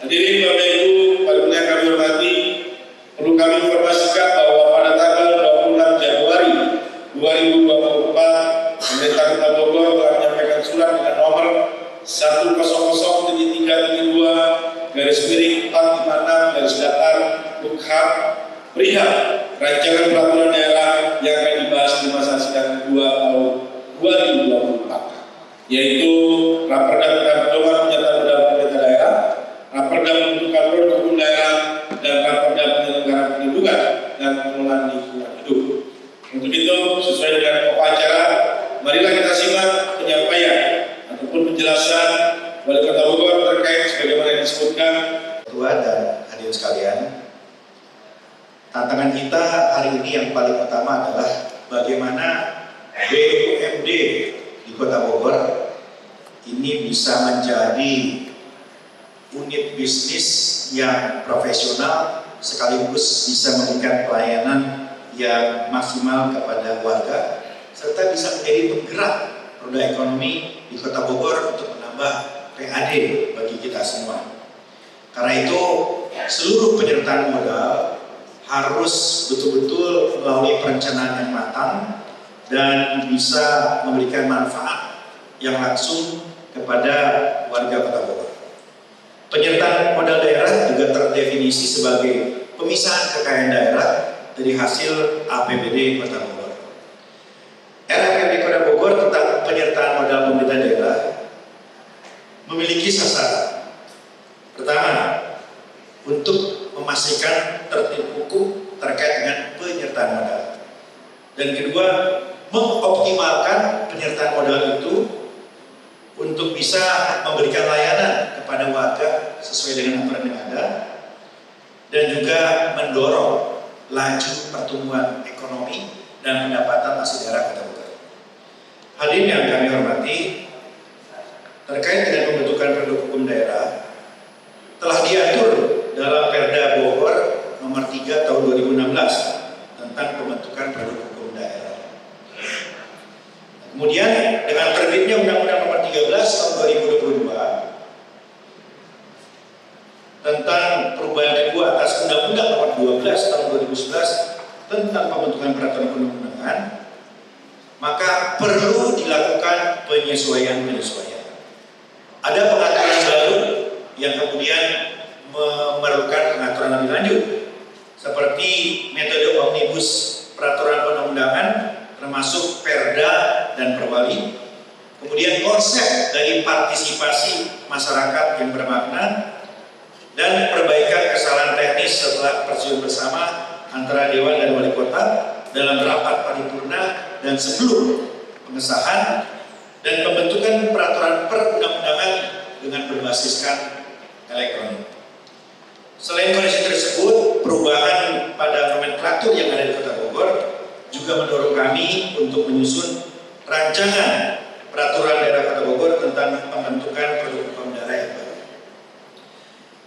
Hadirin Bapak Ibu, yang kami hormati, perlu kami informasikan bahwa pada tanggal 26 Januari 2024, Pemerintah Kota Bogor telah menyampaikan surat dengan nomor 100-352-456-UKHAM perihal rancangan peraturan daerah yang akan dibahas di masa sidang kedua tahun 2024, yaitu Raperda tentang pedoman penyertaan modal pemerintah daerah, Raperda pembentukan produk hukum daerah, dan Raperda penyelenggaraan perlindungan dan pengelolaan lingkungan hidup. Untuk itu, sesuai dengan pokok acara, marilah kita simak penyampaian ataupun penjelasan Wali Kota Bogor terkait sebagaimana yang disebutkan. Ketua dan hadirin sekalian, tantangan kita hari ini yang paling utama adalah bagaimana BUMD di Kota Bogor ini bisa menjadi unit bisnis yang profesional sekaligus bisa memberikan pelayanan yang maksimal kepada warga serta bisa menjadi penggerak roda ekonomi di Kota Bogor untuk menambah PAD bagi kita semua. Karena itu seluruh penyertaan modal harus betul-betul melalui perencanaan yang matang dan bisa memberikan manfaat yang langsung kepada warga Kota Bogor. Penyertaan modal daerah juga terdefinisi sebagai pemisahan kekayaan daerah dari hasil APBD Kota Bogor. RAPBD Kota Bogor tentang penyertaan modal pemerintah daerah memiliki sasaran. Pertama, untuk memastikan tertib hukum terkait dengan penyertaan modal. Dan kedua, mengoptimalkan penyertaan modal itu untuk bisa memberikan layanan kepada warga sesuai dengan aturan yang ada dan juga mendorong laju pertumbuhan ekonomi dan pendapatan asli daerah Kota Bogor. Hadirin yang kami hormati, terkait dengan pembentukan produk hukum daerah telah diatur dalam Perda Bogor nomor 3 tahun 2016 tentang pembentukan produk hukum daerah. Kemudian dengan terbitnya Undang-Undang nomor 13 tahun 2022 tentang perubahan kedua atas Undang-Undang nomor 12 tahun 2011 tentang pembentukan peraturan perundang-undangan, maka perlu dilakukan penyesuaian-penyesuaian. Ada pengaturan baru yang kemudian memerlukan pengaturan lebih lanjut, seperti metode omnibus peraturan perundang-undangan, termasuk Perda dan Perwali. Kemudian konsep dari partisipasi masyarakat yang bermakna dan perbaikan kesalahan teknis setelah persetujuan bersama antara Dewan dan Wali Kota dalam rapat paripurna dan sebelum pengesahan, dan pembentukan peraturan perundang-undangan dengan berbasiskan elektronik. Selain kondisi tersebut, perubahan pada nomenklatur yang ada di Kota Bogor juga mendorong kami untuk menyusun rancangan peraturan daerah Kota Bogor tentang pembentukan produk hukum daerah yang baru.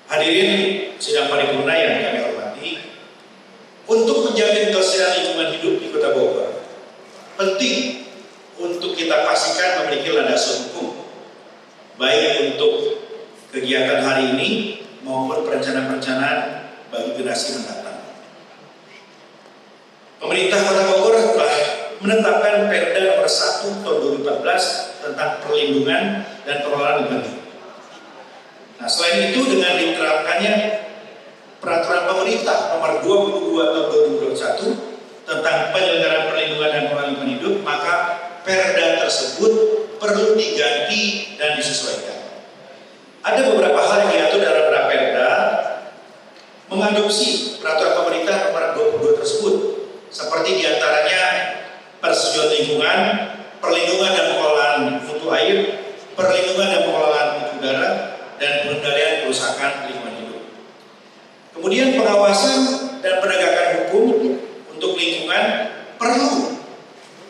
Hadirin sidang paripurna yang kami hormati, untuk menjamin kelestarian lingkungan hidup di Kota Bogor, penting untuk kita pastikan memiliki landasan hukum, baik untuk kegiatan hari ini maupun perencanaan-perencanaan bagi generasi mendatang. Pemerintah Kota Bogor telah menetapkan Perda nomor 1 tahun 2014 tentang perlindungan dan pengelolaan lingkungan hidup. Nah, selain itu dengan diterapkannya Peraturan Pemerintah nomor 22 tahun 2021 tentang penyelenggaraan perlindungan dan pengelolaan lingkungan hidup, maka Perda tersebut perlu diganti dan disesuaikan. Ada beberapa hal yang diatur dalam Raperda mengadopsi Peraturan Pemerintah nomor 22 tersebut, seperti diantaranya persetujuan lingkungan, perlindungan dan pengelolaan mutu air, perlindungan dan pengelolaan mutu udara, dan pengendalian kerusakan lingkungan hidup. Kemudian pengawasan dan penegakan hukum untuk lingkungan perlu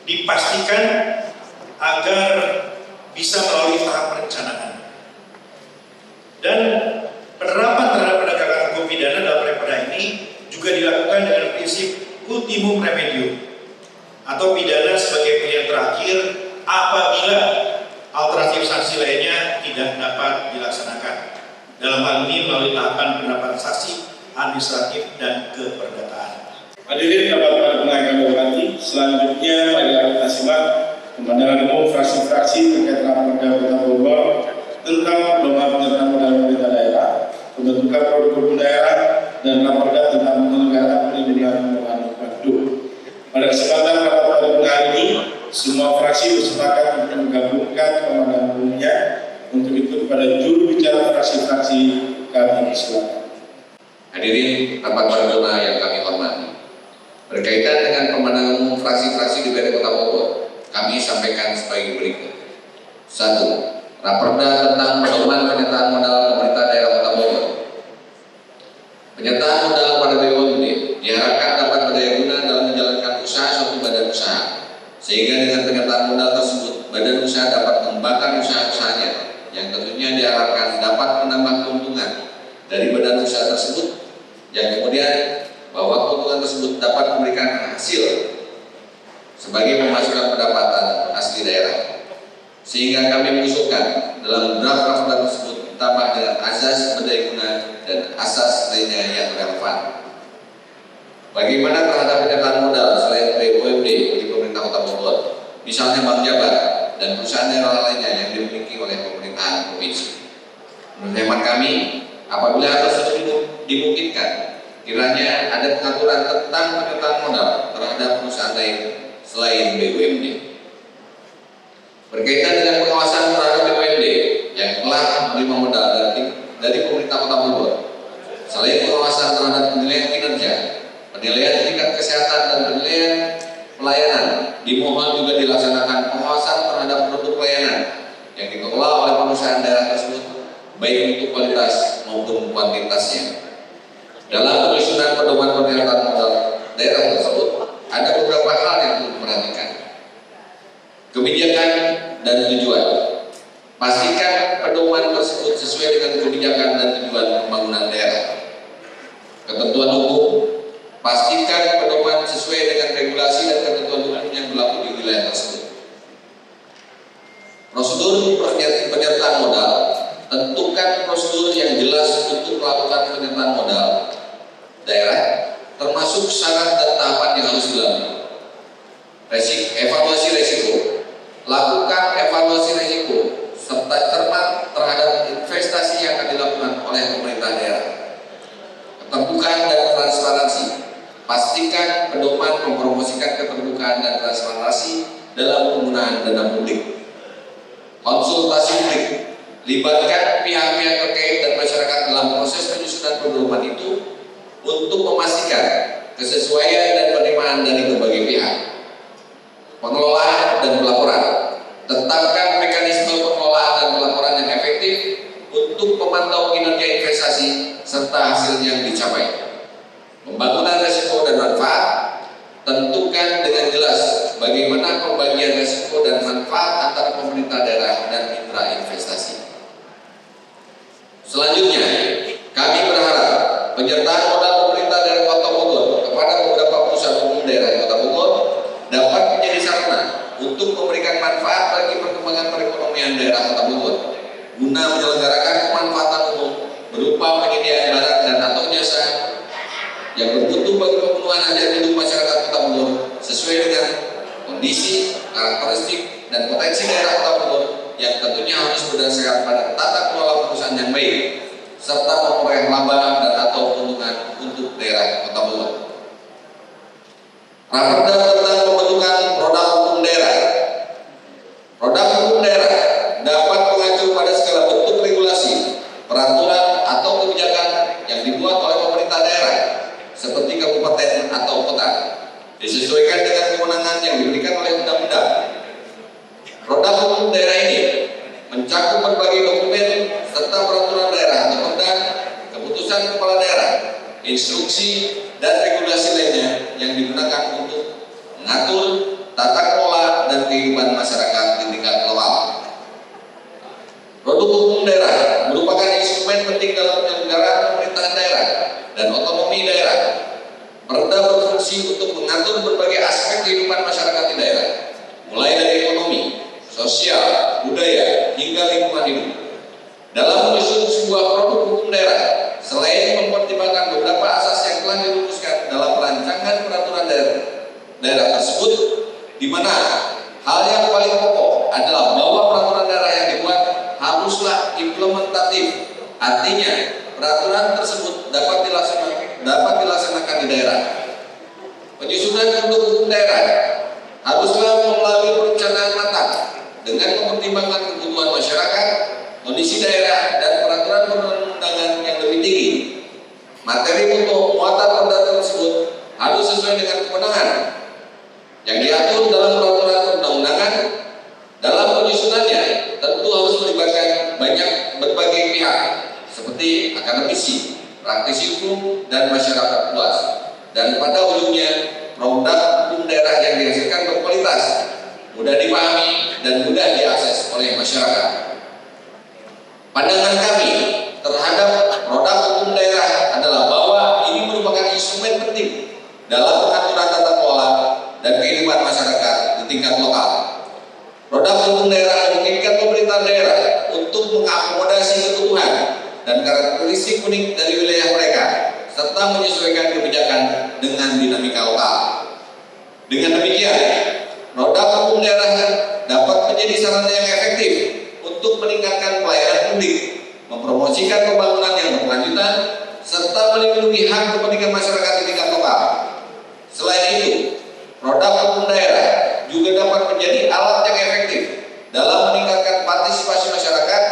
dipastikan agar bisa melalui tahap perencanaan. Dan penerapan terhadap penegakan hukum pidana dalam Perda ini juga dilakukan dengan prinsip ultimum remedium atau pidana sebagai pilihan terakhir apabila alternatif sanksi lainnya tidak dapat dilaksanakan. dalam hal ini melalui tahapan penerapan saksi administratif dan keperdataan. Hadirin dapat pada pengajian kami hormati, selanjutnya marilah kita simak pemandangan umum fraksi-fraksi terkait Raperda Kota Bogor tentang pedoman penyertaan modal pemerintah daerah, pembentukan produk hukum daerah, dan Raperda tentang penyelenggaraan perlindungan lingkungan hidup. Pada kesempatan rapat paripurna hari ini, semua fraksi bersepakat untuk menggabungkan pemandangan umumnya. Untuk itu kepada juru bicara fraksi-fraksi kami silakan. Hadirin rapat paripurna yang kami hormati, berkaitan dengan pemandangan umum fraksi-fraksi DPRD Kota Bogor, kami sampaikan sebagai berikut. 1. Raperda tentang pedoman penyertaan modal pemerintah daerah Kota Bogor. Penyertaan modal pada BUMD diharapkan dapat berdaya guna dalam menjalankan usaha suatu badan usaha, sehingga dengan penyertaan modal tersebut badan usaha dapat mengembangkan usaha-usahanya, yang tentunya diharapkan dapat menambah keuntungan dari badan usaha tersebut, yang kemudian bahwa keuntungan tersebut dapat memberikan hasil sebagai pemasukan pendapatan asli daerah. Sehingga kami mengusulkan dalam draft raperda tersebut ditambah dengan asas berdaya guna dan asas lainnya yang relevan. Bagaimana terhadap penyertaan modal selain BUMD di pemerintah Kota Bogor, misalnya bank jabar dan perusahaan daerah lainnya yang dimiliki oleh pemerintahan provinsi? Menurut hemat kami, apabila hal tersebut dimungkinkan, kiranya ada pengaturan tentang penyertaan modal terhadap perusahaan lain selain BUMD. Berkaitan dengan pengawasan terhadap BUMD yang telah menerima modal dari pemerintah Kota Bogor, selain pengawasan terhadap penilaian kinerja, penilaian tingkat kesehatan dan penilaian pelayanan, dimohon juga dilaksanakan pengawasan terhadap produk pelayanan yang dikelola oleh perusahaan daerah tersebut, baik untuk kualitas maupun kuantitasnya. Dalam penyusunan pedoman penyertaan modal daerah tersebut, ada beberapa hal yang perlu diperhatikan. Kebijakan dan tujuan. Pastikan pedoman tersebut sesuai dengan kebijakan dan tujuan pembangunan daerah. Ketentuan hukum. Pastikan pedoman sesuai dengan regulasi dan ketentuan hukum yang berlaku di wilayah tersebut. Prosedur penyertaan modal. Tentukan prosedur yang jelas untuk melakukan penyertaan modal daerah, termasuk syarat dan tahapan yang harus dilalui. Evaluasi resiko. Lakukan evaluasi risiko serta cermat terhadap investasi yang akan dilakukan oleh pemerintah daerah. Keterbukaan dan transparansi. Pastikan pedoman mempromosikan keterbukaan dan transparansi dalam penggunaan dana publik. Konsultasi publik. Libatkan pihak-pihak terkait dan masyarakat dalam proses penyusunan pedoman itu untuk memastikan kesesuaian dan penerimaan dari berbagai pihak. Pengelolaan dan pelaporan. Tetapkan mekanisme pengelolaan dan pelaporan yang efektif untuk memantau kinerja investasi serta hasil yang dicapai. Pembangunan risiko dan manfaat. Tentukan dengan jelas bagaimana pembagian risiko dan manfaat antara pemerintah daerah dan mitra investasi. Selanjutnya, kami berharap penyertaan modal pemerintah daerah Kota Bogor kepada beberapa perusahaan umum daerah Kota Bogor dapat menjadi sarana untuk memberikan manfaat bagi perkembangan perekonomian daerah Kota Bogor guna menyelenggarakan kemanfaatan umum berupa penyediaan barang dan atau jasa yang bermutu bagi pemenuhan hajat hidup masyarakat Kota Bogor sesuai dengan kondisi, karakteristik, dan potensi daerah Kota Bogor yang tentunya harus berdasarkan pada tata kelola perusahaan yang baik serta memperoleh laba dan atau keuntungan untuk daerah Kota Bogor. Raperda tentang pembentukan produk hukum daerah. Produk hukum daerah dapat mengacu pada segala bentuk regulasi, peraturan atau kebijakan yang dibuat oleh pemerintah daerah seperti kabupaten atau kota, disesuaikan dengan kewenangan yang diberikan oleh undang-undang. Produk hukum daerah ini mencakup berbagai dokumen serta peraturan daerah atau perda, keputusan kepala daerah, instruksi dan regulasi lainnya yang digunakan untuk mengatur tata kelola dan kehidupan masyarakat di tingkat lokal. Produk hukum daerah merupakan instrumen penting dalam penyelenggaraan pemerintahan daerah dan otonomi daerah. Perda berfungsi untuk mengatur berbagai aspek kehidupan masyarakat di daerah, mulai dari ekonomi, sosial, budaya, hingga lingkungan hidup. Dalam menyusun sebuah produk hukum selain mempertimbangkan beberapa asas yang telah dirumuskan dalam rancangan peraturan daerah tersebut, di mana hal yang paling pokok adalah bahwa peraturan daerah yang dibuat haruslah implementatif. Artinya, peraturan tersebut dapat dilaksanakan di daerah. Penyusunan produk hukum daerah haruslah melalui perencanaan matang dengan mempertimbangkan kebutuhan masyarakat, kondisi daerah, dan peraturan perundang-undangan yang lebih tinggi. Materi untuk muatan perda tersebut harus sesuai dengan kewenangan yang diatur dalam peraturan perundang-undangan. Dalam penyusunannya tentu harus melibatkan berbagai pihak seperti akademisi, praktisi hukum, dan masyarakat luas. Dan pada ujungnya, produk hukum daerah yang dihasilkan berkualitas, mudah dipahami, dan mudah diakses oleh masyarakat. Pandangan kami terhadap produk hukum daerah adalah bahwa ini merupakan instrumen penting dalam pengaturan tata kelola dan kehidupan masyarakat di tingkat lokal. Produk hukum daerah memungkinkan pemerintah daerah untuk mengakomodasi kebutuhan dan karakteristik unik dari wilayah mereka, serta menyesuaikan kebijakan dengan dinamika lokal. Dengan demikian, produk hukum daerah dapat menjadi sarana yang efektif untuk meningkatkan pelayanan publik, mempromosikan pembangunan yang berkelanjutan, serta melindungi hak kepentingan masyarakat di tingkat lokal. Selain itu, produk hukum daerah juga dapat menjadi alat yang efektif dalam meningkatkan partisipasi masyarakat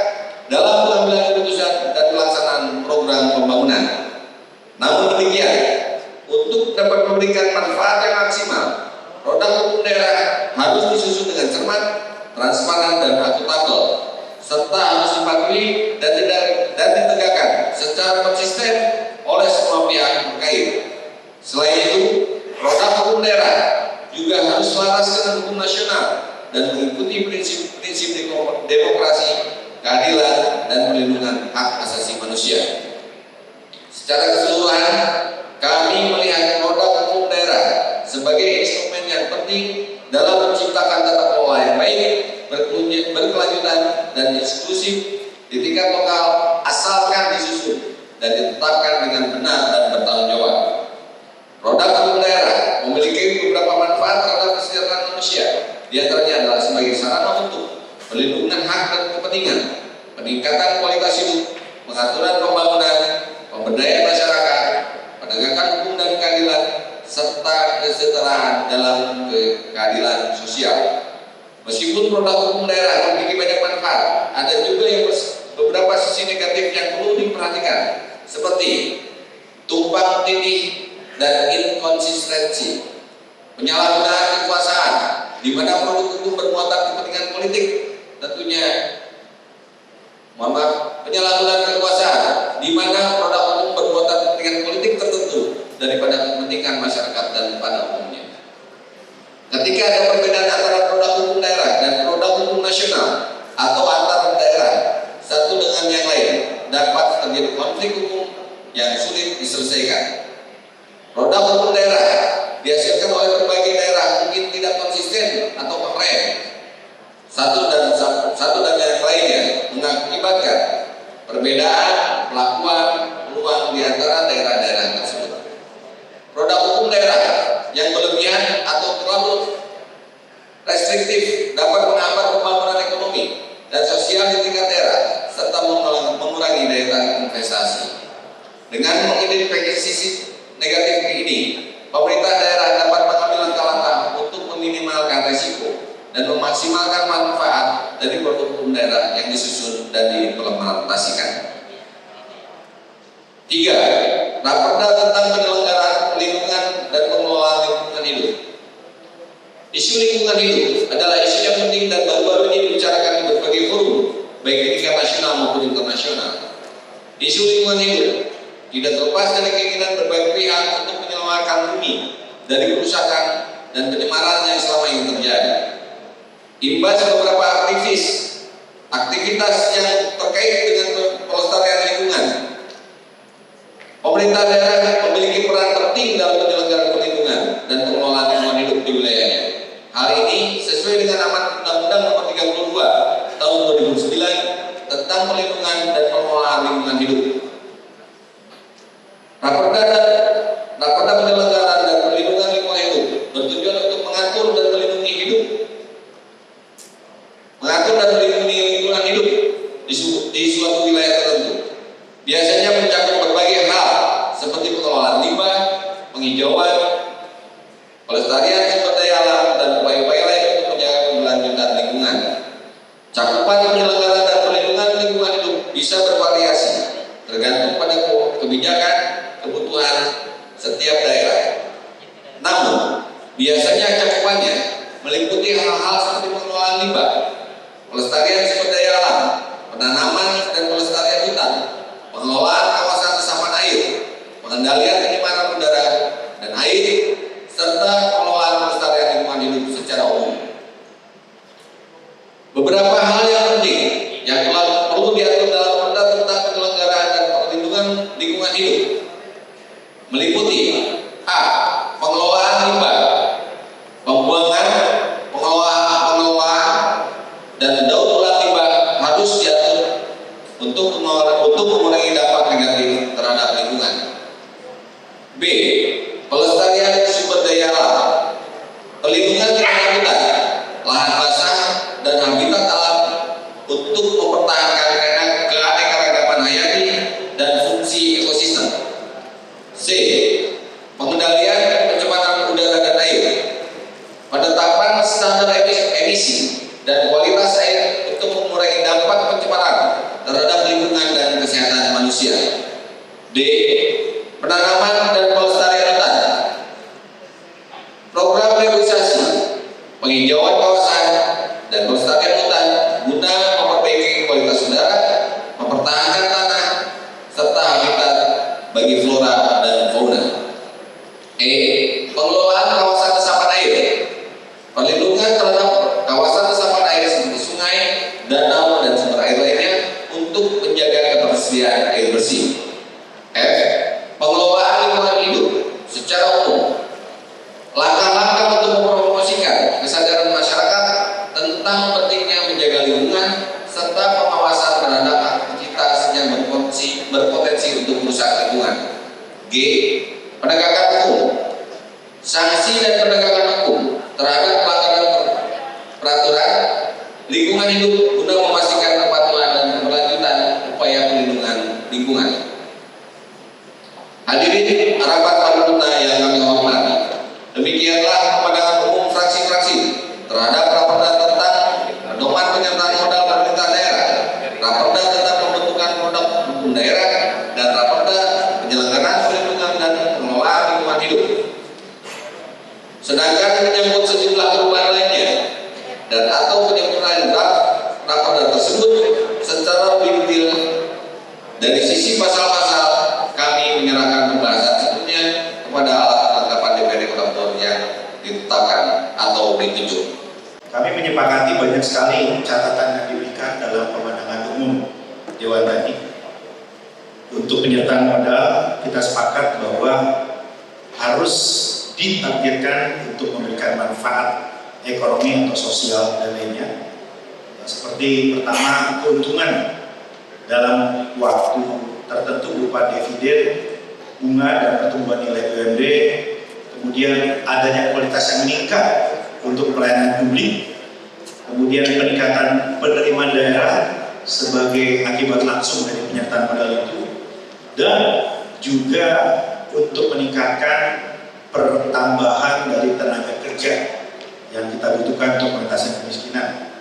dalam pengambilan keputusan dan pelaksanaan program pembangunan. Namun demikian, untuk dapat memberikan manfaat yang maksimal, produk hukum daerah harus disusun dengan cermat, transparan, dan akuntabel, serta harus dipatuhi dan ditegakkan secara konsisten oleh semua pihak terkait. Selain itu, produk hukum daerah juga harus selaras dengan hukum nasional dan mengikuti prinsip demokrasi, keadilan, dan perlindungan hak asasi manusia. Secara keseluruhan, kami melihat produk hukum daerah sebagai instrumen yang penting dalam menciptakan tata kelola yang baik, berkelanjutan, dan inklusif di tingkat lokal, asalkan disusun dan ditetapkan dengan benar dan bertanggung jawab. Produk hukum daerah memiliki beberapa manfaat terhadap kesejahteraan manusia. Di antaranya adalah sebagai sarana untuk perlindungan hak dan kepentingan, peningkatan kualitas hidup, pengaturan pembangunan, pemberdayaan masyarakat, penegakan hukum dan keadilan, serta kesejahteraan dalam keadilan sosial. Meskipun produk hukum daerah memiliki banyak manfaat, ada juga yang beberapa sisi negatif yang perlu diperhatikan, seperti tumpang tindih dan inkonsistensi, penyalahgunaan kekuasaan, di mana produk hukum bermuatan kepentingan politik, tentunya penyalahgunaan kekuasaan, di mana produk hukum bermuatan kepentingan politik tertentu daripada kepentingan masyarakat dan pada umumnya. Ketika ada perbedaan antara produk hukum daerah dan produk hukum nasional atau antar daerah satu dengan yang lain, dapat terjadi konflik hukum yang sulit diselesaikan. Produk hukum daerah dihasilkan oleh berbagai daerah mungkin tidak konsisten atau keren satu dan yang lainnya, mengakibatkan perbedaan pelakuan peluang di antara daerah-daerah tersebut. Produk hukum daerah yang berlebihan atau terlalu restriktif dapat menghambat pembangunan ekonomi dan sosial di tingkat daerah serta mengurangi daya tarik investasi. Dengan mengidentifikasi sisi negatif ini, pemerintah daerah dapat mengambil langkah-langkah untuk meminimalkan risiko dan memaksimalkan manfaat dari produk hukum daerah yang disusun dan diimplementasikan. 3. Raperda tentang penyelenggaraan lingkungan dan pengelolaan lingkungan hidup. Isu lingkungan hidup adalah isu yang penting dan baru-baru ini dibicarakan di berbagai forum, baik di tingkat nasional maupun internasional. Isu lingkungan hidup tidak terlepas dari keinginan berbagai pihak untuk menyelamatkan bumi dari kerusakan dan pencemaran yang selama ini terjadi. Imbas beberapa aktivitas yang terkait dengan pelestarian lingkungan, pemerintah daerah memiliki peran penting dalam penyelenggaraan lingkungan dan pengelolaan lingkungan hidup di wilayahnya. Hal ini sesuai dengan amanat Undang-Undang Nomor 32 Tahun 2009 tentang perlindungan dan pengelolaan lingkungan hidup. Raperda penyelenggaraan dan perlindungan lingkungan hidup bertujuan untuk mengatur dan melindungi lingkungan hidup di suatu wilayah tertentu. Biasanya mencakup berbagai hal seperti pengelolaan limbah, penghijauan, pelestarian sumber daya alam, dan upaya-upaya lain untuk menjaga keberlanjutan lingkungan. Cakupan penyelenggaraan dan perlindungan lingkungan hidup bisa bervariasi tergantung pada kebijakan, kebutuhan setiap daerah. Namun, biasanya cakupannya meliputi hal-hal seperti pengelolaan limbah, pelestarian sumber daya alam, penanaman dan pelestarian hutan, pengelolaan kawasan resapan air, pengendalian pencemaran udara dan air, serta pengelolaan pelestarian lingkungan hidup secara umum. Beberapa hal yang penting yang perlu diatur dalam perda tentang penyelenggaraan dan perlindungan lingkungan hidup meliputi A. Pengelolaan limbah, pembuangan, pengelolaan dan daur ulang limbah harus diatur untuk mengurangi dampak negatif terhadap lingkungan. B. Pelestarian sumber daya alam, perlindungan terhadap hutan, lahan basah dan habitat alam untuk mempertahankan keanekaragaman hayati dan fungsi ekosistem. C. Pengendalian pencemaran udara dan air, penetapan standar emisi dan kualitas air untuk mengurangi dampak pencemaran terhadap lingkungan dan kesehatan manusia. D. Penanaman dan pelestarian hutan, program revitalisasi, penghijauan kawasan dan pelestarian hutan guna memperbaiki kualitas udara, mempertahankan tanah serta habitat bagi flora dan fauna. E. Pengelolaan kawasan resapan air, perlindungan terhadap kawasan resapan air seperti sungai, danau dan sumber air lainnya untuk menjaga ketersediaan air bersih. F. Pengelolaan lingkungan hidup secara umum, langkah-langkah untuk mempromosikan kesadaran masyarakat tentang pentingnya menjaga lingkungan serta pengawasan terhadap aktivitas yang berpotensi untuk merusak lingkungan. G. Penegakan hukum, sanksi dan penegakan hukum terhadap pelanggaran peraturan lingkungan hidup guna memastikan kepatuhan dan keberlanjutan upaya perlindungan lingkungan. Hadirin rapat paripurna yang kami hormati, demikianlah pandangan umum fraksi-fraksi terhadap raperda tentang pedoman penyertaan modal pemerintah daerah, raperda tentang pembentukan produk hukum daerah, dan raperda penyelenggaraan perlindungan dan pengelolaan lingkungan hidup. Sedangkan menyangkut sejumlah perubahan lainnya dan atau penyempurnaan draft raperda tersebut secara lebih detail dari sisi pasal-pasal, kami menyerahkan pembahasan sebelumnya kepada alat kelengkapan DPRD Kota Bogor yang ditetapkan atau ditunjuk. Kami menyepakati banyak sekali catatan yang diberikan dalam pemandangan umum Dewan tadi. Untuk penyertaan modal, kita sepakat bahwa harus ditargetkan untuk memberikan manfaat ekonomi atau sosial dan lainnya. Seperti pertama, keuntungan dalam waktu tertentu berupa dividen, bunga dan pertumbuhan nilai UMD, kemudian adanya kualitas yang meningkat untuk pelayanan publik, kemudian peningkatan penerimaan daerah sebagai akibat langsung dari penyertaan modal itu, dan juga untuk meningkatkan pertambahan dari tenaga kerja yang kita butuhkan untuk mengatasi kemiskinan.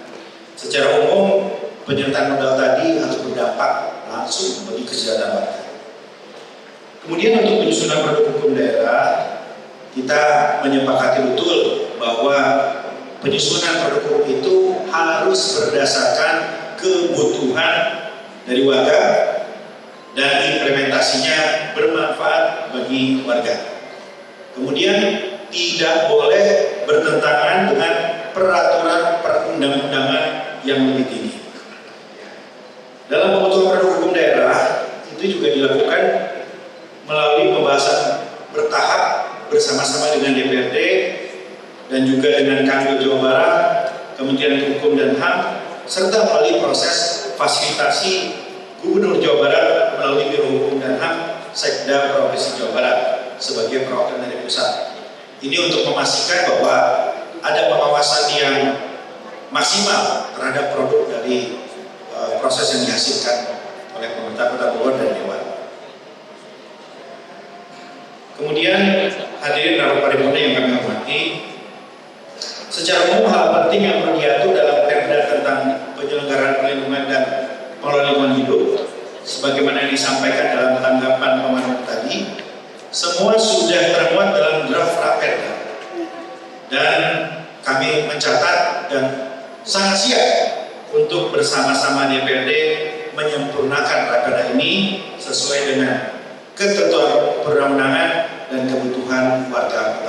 Secara umum, penyertaan modal tadi harus berdampak langsung bagi kesejahteraan warga. Kemudian untuk penyusunan produk hukum daerah, kita menyepakati betul bahwa penyusunan produk hukum itu harus berdasarkan kebutuhan dari warga dan implementasinya bermanfaat bagi warga. Kemudian tidak boleh bertentangan dengan peraturan perundang-undangan yang lebih tinggi. Dalam pembentukan produk hukum daerah itu juga dilakukan melalui pembahasan bertahap bersama-sama dengan DPRD dan juga dengan Kanwil Jawa Barat, Kementerian Hukum dan HAM, serta melalui proses fasilitasi Gubernur Jawa Barat melalui Biro Hukum dan HAM Sekda Provinsi Jawa Barat sebagai perwakilan dari pusat. Ini untuk memastikan bahwa ada pengawasan yang maksimal terhadap produk dari proses yang dihasilkan oleh pemerintah Kota Bogor dan Dewan. Kemudian hadirin rapat paripurna yang kami hormati, secara umum hal penting yang perlu diatur dalam Perda tentang penyelenggaraan perlindungan dan pengelolaan lingkungan hidup, sebagaimana yang disampaikan dalam tanggapan pemohon tadi, semua sudah termuat dalam draft Raperda, dan kami mencatat dan sangat siap untuk bersama-sama DPRD menyempurnakan Raperda ini sesuai dengan ketentuan perundang-undangan dan kebutuhan warga